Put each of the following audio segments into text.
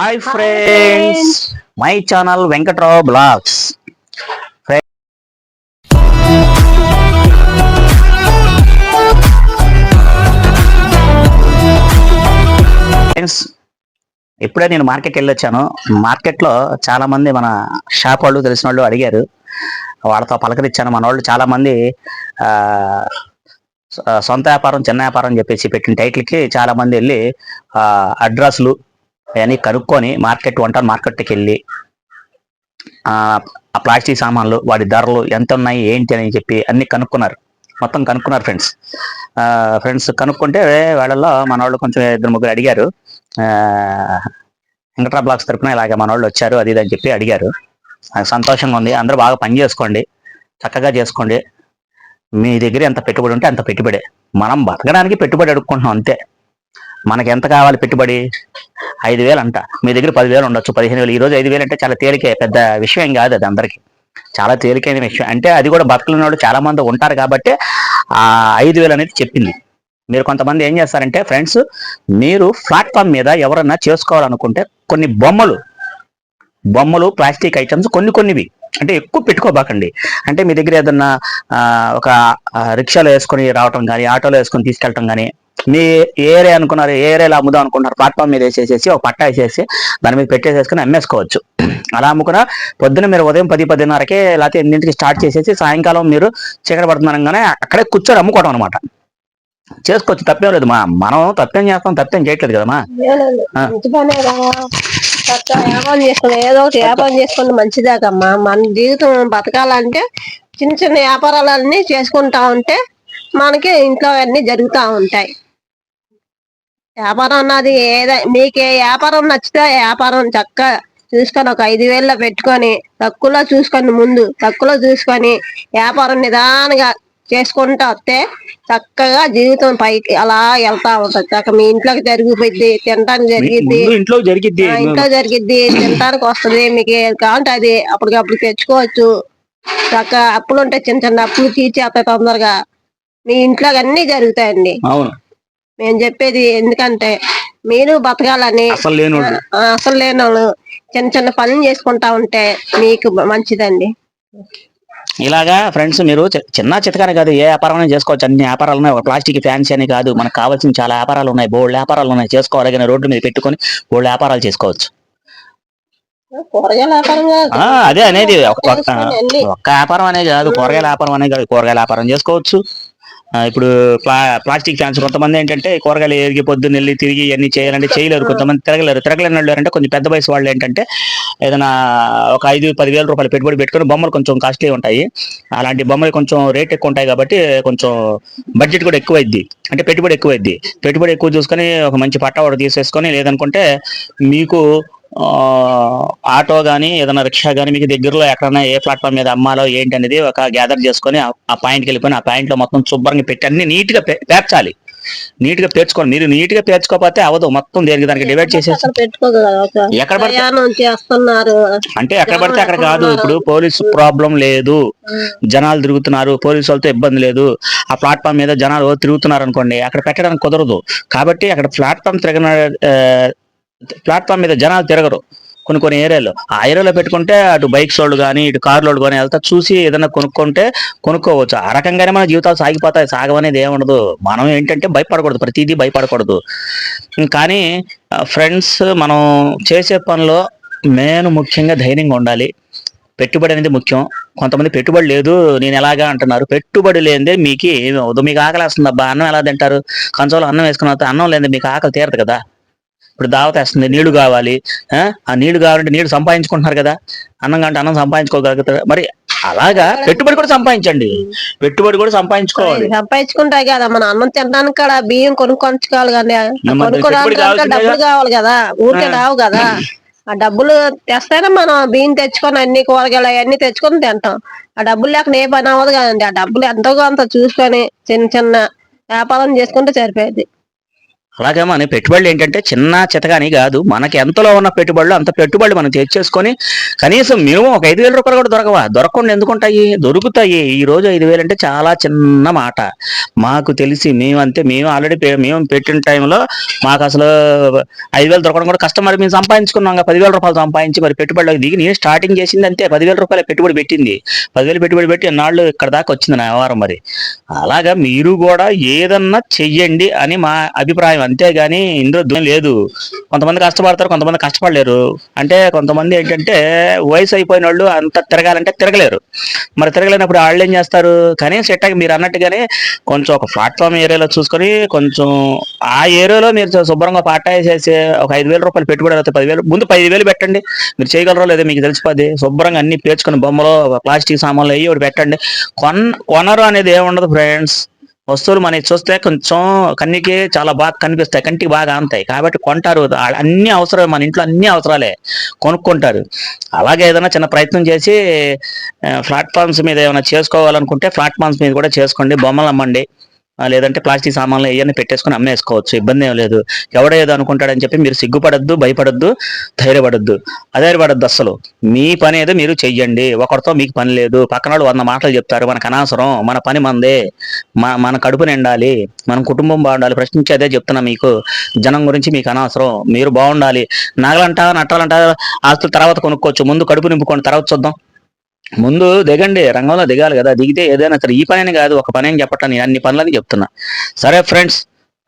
Hi friends, my channel Venkatrao blogs. Friends, ఇప్పుడే నేను మార్కెట్కి వెళ్ళొచ్చాను. మార్కెట్లో చాలా మంది మన షాప్ వాళ్ళు తెలిసిన వాళ్ళు అడిగారు, వాళ్ళతో పలకరించాను. మన వాళ్ళు చాలా మంది సొంత వ్యాపారం చిన్న వ్యాపారం అని చెప్పేసి పెట్టిన టైటిల్కి చాలా మంది వెళ్ళి అడ్రస్లు అవన్నీ కనుక్కొని వంట మార్కెట్కి వెళ్ళి ఆ ప్లాస్టిక్ సామాన్లు వాటి ధరలు ఎంత ఉన్నాయి ఏంటి అని చెప్పి అన్ని మొత్తం కనుక్కున్నారు ఫ్రెండ్స్. కనుక్కుంటే వాళ్ళల్లో మన వాళ్ళు కొంచెం ఇద్దరు ముగ్గురు అడిగారు, వెంకట్రావు బ్లాగ్స్ తరపున ఇలాగ మన వాళ్ళు వచ్చారు అది ఇది అని చెప్పి అడిగారు. సంతోషంగా ఉంది. అందరూ బాగా పని చేసుకోండి, చక్కగా చేసుకోండి. మీ దగ్గర ఎంత పెట్టుబడి ఉంటే అంత పెట్టుబడే. మనం బతకడానికి పెట్టుబడి అడుక్కుంటున్నాం అంతే. మనకి ఎంత కావాలి పెట్టుబడి? 5,000 అంట. మీ దగ్గర 10,000 ఉండొచ్చు, 15,000. ఈ రోజు 5,000 అంటే చాలా తేలికే, పెద్ద విషయం ఏం కాదు. అది అందరికి చాలా తేలికైన విషయం. అంటే అది కూడా బతకలేని వాళ్ళు చాలా మంది ఉంటారు కాబట్టి ఆ 5,000 అనేది చెప్పింది. మీరు కొంతమంది ఏం చేస్తారంటే ఫ్రెండ్స్, మీరు ప్లాట్ఫామ్ మీద ఎవరన్నా చేసుకోవాలనుకుంటే కొన్ని బొమ్మలు ప్లాస్టిక్ ఐటమ్స్ కొన్నివి అంటే ఎక్కువ పెట్టుకోబాకండి. అంటే మీ దగ్గర ఏదన్నా ఒక రిక్షాలో వేసుకొని రావటం కానీ, ఆటోలో వేసుకొని తీసుకెళ్ళటం కానీ, మీ ఏరియా అనుకున్నారు, ఏ ఏరియాలో అమ్ముదాం అనుకుంటున్నారు, ప్లాట్ఫామ్ మీద వేసేసేసి ఒక పట్టా వేసేసి దాని మీద పెట్టేసేసుకుని అమ్మేసుకోవచ్చు. అలా అమ్ముకున్న పొద్దున మీరు ఉదయం 10-10:30కే లేకపోతే 8ంటికి స్టార్ట్ చేసేసి సాయంకాలం మీరు చీకటి పడుతున్నారంగానే అక్కడే కూర్చొని అమ్ముకోవడం అనమాట. చేసుకోవచ్చు, తప్పేం లేదు. మనం తప్పేం చేస్తాం, తప్పేం చేయట్లేదు కదమ్మా. వ్యాపారం చేసుకుని ఏదో ఒకటి వ్యాపారం చేసుకుని మంచిదాకమ్మా. మన జీవితం బతకాలంటే చిన్న చిన్న వ్యాపారాలన్నీ చేసుకుంటా ఉంటే మనకి ఇంట్లో అన్ని జరుగుతూ ఉంటాయి. వ్యాపారం అన్నది మీకే వ్యాపారం నచ్చితే వ్యాపారం చక్కగా చూసుకొని ఒక 5,000 పెట్టుకొని తక్కువలో చూసుకొని వ్యాపారం నిదానంగా చేసుకుంటా వస్తే చక్కగా జీవితం పైకి అలా వెళ్తా ఉంటది. చక్క మీ ఇంట్లోకి జరిగిపోద్ది, తినడానికి ఇంట్లో జరిగిద్ది, తినడానికి వస్తుంది. మీకు కావాలంటే అది అప్పటికప్పుడు తెచ్చుకోవచ్చు. చక్క అప్పులు ఉంటే చిన్న చిన్న అప్పులు తీర్చేస్తాయి తొందరగా. మీ ఇంట్లో అన్ని జరుగుతాయండి. మేము చెప్పేది ఎందుకంటే మీరు బతకాలని. అసలు లేని వాళ్ళు చిన్న చిన్న పనులు చేసుకుంటా ఉంటే మీకు మంచిదండి. ఇలాగా ఫ్రెండ్స్, మీరు చిన్న చితకానే కాదు, ఏ వ్యాపారం చేసుకోవచ్చు. అన్ని వ్యాపారాలు ఉన్నాయి. ఒక ప్లాస్టిక్ ఫ్యాన్సీ అని కాదు, మనకు కావాల్సిన చాలా వ్యాపారాలు ఉన్నాయి, బోల్డ్ వ్యాపారాలు ఉన్నాయి. చేసుకోవాలి కానీ రోడ్డు మీద పెట్టుకొని బోల్డ్ వ్యాపారాలు చేసుకోవచ్చు. అదే అనేది ఒక్క వ్యాపారం అనేది కాదు, కూరగాయల వ్యాపారం అనేది కాదు, కూరగాయల వ్యాపారం చేసుకోవచ్చు. ఇప్పుడు ప్లాస్టిక్ ఫ్యాన్స్ కొంతమంది ఏంటంటే కూరగాయలు ఎరిగి పొద్దున్న వెళ్ళి తిరిగి ఇవన్నీ చేయాలంటే చేయలేరు. కొంతమంది తిరగలేని వాళ్ళు అంటే కొంచెం పెద్ద వయసు వాళ్ళు ఏంటంటే ఏదైనా ఒక 5-10,000 రూపాయలు పెట్టుబడి పెట్టుకుని బొమ్మలు కొంచెం కాస్ట్లీ ఉంటాయి. అలాంటి బొమ్మలు కొంచెం రేట్ ఎక్కువ ఉంటాయి కాబట్టి కొంచెం బడ్జెట్ కూడా ఎక్కువైద్ది. అంటే పెట్టుబడి ఎక్కువ చూసుకొని ఒక మంచి పట్టా ఒకటి తీసేసుకొని, లేదనుకుంటే మీకు ఆటో కానీ ఏదైనా రిక్షా కానీ మీకు దగ్గరలో ఎక్కడైనా ఏ ప్లాట్ఫామ్ మీద అమ్మాలో ఏంటి అనేది ఒక గ్యాదర్ చేసుకొని ఆ పాయింట్కి వెళ్ళిపోయి ఆ పాయింట్లో మొత్తం శుభ్రంగా పెట్టి అన్ని నీట్గా పేర్చాలి. నీట్గా పేర్చుకోండి. మీరు నీట్గా పేర్చుకోకపోతే అవదు. మొత్తం దానికి డివైడ్ చేసేసి ఎక్కడ పడితే అంటే ఎక్కడ పడితే అక్కడ కాదు. ఇప్పుడు పోలీసు ప్రాబ్లం లేదు, జనాలు తిరుగుతున్నారు, పోలీసు వాళ్ళతో ఇబ్బంది లేదు. ఆ ప్లాట్ఫామ్ మీద జనాలు తిరుగుతున్నారు అనుకోండి, అక్కడ పెట్టడానికి కుదరదు. కాబట్టి అక్కడ ప్లాట్ఫామ్ మీద జనాలు తిరగరు కొన్ని ఏరియాలో. ఆ ఏరియాలో పెట్టుకుంటే అటు బైక్స్ వాళ్ళు కానీ ఇటు కార్లు వాళ్ళు కానీ వెళ్తా చూసి ఏదైనా కొనుక్కోవచ్చు. ఆ రకంగానే మన జీవితాలు సాగిపోతాయి. సాగమనేది ఏముండదు. మనం ఏంటంటే భయపడకూడదు, ప్రతిదీ భయపడకూడదు. కానీ ఫ్రెండ్స్, మనం చేసే పనిలో ముఖ్యంగా ధైర్యంగా ఉండాలి. పెట్టుబడి అనేది ముఖ్యం. కొంతమంది పెట్టుబడి లేదు నేను ఎలాగా అంటున్నారు. పెట్టుబడి లేనిదే మీకు ఏమి అవ్వదు. మీకు ఆకలి వేస్తుంది అబ్బా, అన్నం ఎలా తింటారు? కంచంలో అన్నం వేసుకున్న అన్నం లేనిదే మీకు ఆకలి తీరదు కదా. ఇప్పుడు దావత వేస్తుంది, నీళ్లు కావాలి. ఆ నీళ్లు కావాలంటే నీళ్లు సంపాదించుకుంటున్నారు కదా. అన్నం కంటే అన్నం సంపాదించుకోగలుగుతారు. మరి అలాగా పెట్టుబడి కూడా సంపాదించండి. పెట్టుబడి కూడా సంపాదించుకుంటాయి కదా. మన అన్నం తినడానికి కూడా బియ్యం కొనుక్కోవాలి కానీ డబ్బులు కావాలి కదా, ఊరికే రావు కదా. ఆ డబ్బులు తెస్తేనే మనం బియ్యం తెచ్చుకొని అన్ని కూరగాయలు అవన్నీ తెచ్చుకొని తింటాం. ఆ డబ్బులు లేకుండా ఏ పని అవ్వదు కదండి. ఆ డబ్బులు ఎంతో కొంత చూసుకొని చిన్న చిన్న వ్యాపారం చేసుకుంటే సరిపోయింది. అలాగే మన పెట్టుబడులు ఏంటంటే చిన్న చితగాని కాదు, మనకి ఎంతలో ఉన్న పెట్టుబడులు అంత పెట్టుబడులు మనం తెచ్చేసుకొని కనీసం మినిమం ఒక 5,000 రూపాయలు కూడా దొరకవా? దొరకకుండా ఎందుకుంటాయి? దొరుకుతాయి. ఈ రోజు 5,000 అంటే చాలా చిన్న మాట. మాకు తెలిసి మేము ఆల్రెడీ మేము పెట్టిన టైంలో మాకు అసలు 5,000 దొరకడం కూడా కష్టం. మరి మేము సంపాదించుకున్నాం 10,000 రూపాయలు సంపాదించి మరి పెట్టుబడిలోకి దిగి నేను స్టార్టింగ్ చేసింది అంతే 10,000 రూపాయల పెట్టుబడి పెట్టింది. 10,000 పెట్టుబడి పెట్టి ఎన్నాళ్ళు ఇక్కడ దాకా వచ్చింది నా వ్యవహారం. మరి అలాగా మీరు కూడా ఏదన్నా చెయ్యండి అని మా అభిప్రాయం, అంతేగాని ఇందులో లేదు. కొంతమంది కష్టపడతారు, కొంతమంది కష్టపడలేరు. అంటే కొంతమంది ఏంటంటే వయసు అయిపోయిన వాళ్ళు అంత తిరగాలంటే తిరగలేరు. మరి తిరగలేనప్పుడు వాళ్ళు ఏం చేస్తారు? కనీసం ఎట్టాక మీరు అన్నట్టుగానే కొంచెం ఒక ప్లాట్ఫామ్ ఏరియాలో చూసుకొని కొంచెం ఆ ఏరియాలో మీరు శుభ్రంగా పాట వేసేసి ఒక 5,000 రూపాయలు పెట్టుబడి అవుతాయి. 10,000 ముందు 10,000 పెట్టండి. మీరు చేయగలరో లేదో మీకు తెలిసిపోద్ది. శుభ్రంగా అన్ని పేర్చుకొని బొమ్మలు, ప్లాస్టిక్ సామాన్లు అయ్యి ఒకటి పెట్టండి. కొనరు అనేది ఏముండదు ఫ్రెండ్స్. వస్తువులు మనకి చూస్తే కొంచెం కన్నికి చాలా బాగా కనిపిస్తాయి, కంటికి బాగా ఆంతాయి కాబట్టి కొంటారు. అన్ని అవసరమే, మన ఇంట్లో అన్ని అవసరాలే, కొనుక్కుంటారు. అలాగే ఏదైనా చిన్న ప్రయత్నం చేసి ప్లాట్ఫామ్స్ మీద ఏమైనా చేసుకోవాలనుకుంటే ప్లాట్ఫామ్స్ మీద కూడా చేసుకోండి. బొమ్మలు అమ్మండి, లేదంటే ప్లాస్టిక్ సామాన్లు ఇవన్నీ పెట్టేసుకొని అమ్మేసుకోవచ్చు, ఇబ్బంది ఏం లేదు. ఎవడో ఏదో అనుకుంటాడని చెప్పి మీరు సిగ్గుపడద్దు, భయపడద్దు, ధైర్యపడద్దు, అధైర్యపడద్దు అస్సలు. మీ పని ఏదో మీరు చెయ్యండి. ఒకరితో మీకు పని లేదు. పక్కన వాళ్ళు 100 మాటలు చెప్తారు, మనకు అనవసరం. మన పని మనదే, మన కడుపు నిండాలి, మన కుటుంబం బాగుండాలి. ప్రశ్నించి అదే చెప్తున్నా మీకు. జనం గురించి మీకు అనవసరం, మీరు బాగుండాలి. నాగలంట నట్టాలంట ఆస్తులు తర్వాత కొనుక్కోవచ్చు, ముందు కడుపు నింపుకోండి, తర్వాత చూద్దాం. ముందు దిగండి, రంగంలో దిగాలి కదా. దిగితే ఏదైనా సరే, ఈ పని అని కాదు, ఒక పని అని చెప్పట్లా, నేను అన్ని పనులని చెప్తున్నా. సరే ఫ్రెండ్స్,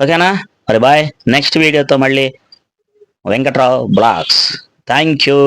ఓకేనా? మరి బాయ్. నెక్స్ట్ వీడియోతో మళ్ళీ వెంకట్రావు బ్లాగ్స్. Thank you.